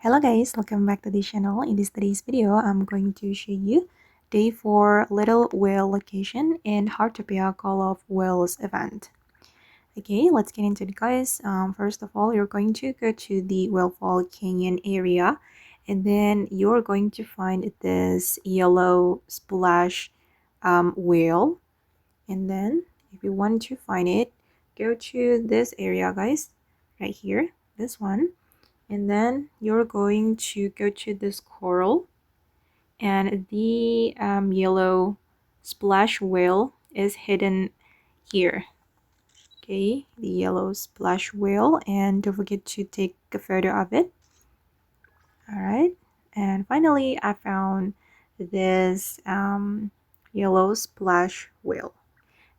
Hello guys, welcome back to the channel. In today's video, I'm going to show you day 4 Little Whale location in Heartopia Call of Whales event. Okay, let's get into it guys. First of all, you're going to go to the Whale Canyon area, and then you're going to find this yellow splash whale. And then if you want to find it, go to this area guys, right here, this one. And then you're going to go to this coral, and the yellow splash whale is hidden here. Okay, the yellow splash whale, and don't forget to take a photo of it. All right, and finally I found this yellow splash whale.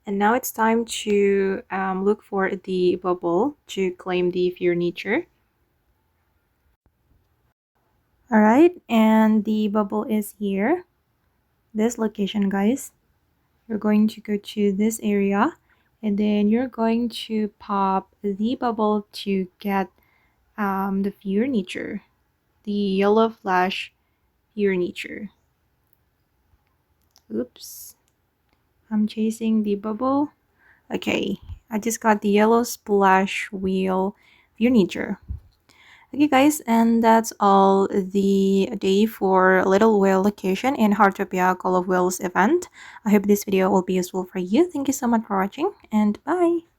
And now it's time to look for the bubble to claim the furniture. Alright, and the bubble is here, this location guys. You're going to go to this area, and then you're going to pop the bubble to get the furniture, the yellow flash furniture. Oops, I'm chasing the bubble. Okay, I just got the yellow splash wheel furniture. Okay guys, and that's all the day for Little Whale location in Heartopia Call of Whales event. I hope this video will be useful for you. Thank you so much for watching, and bye!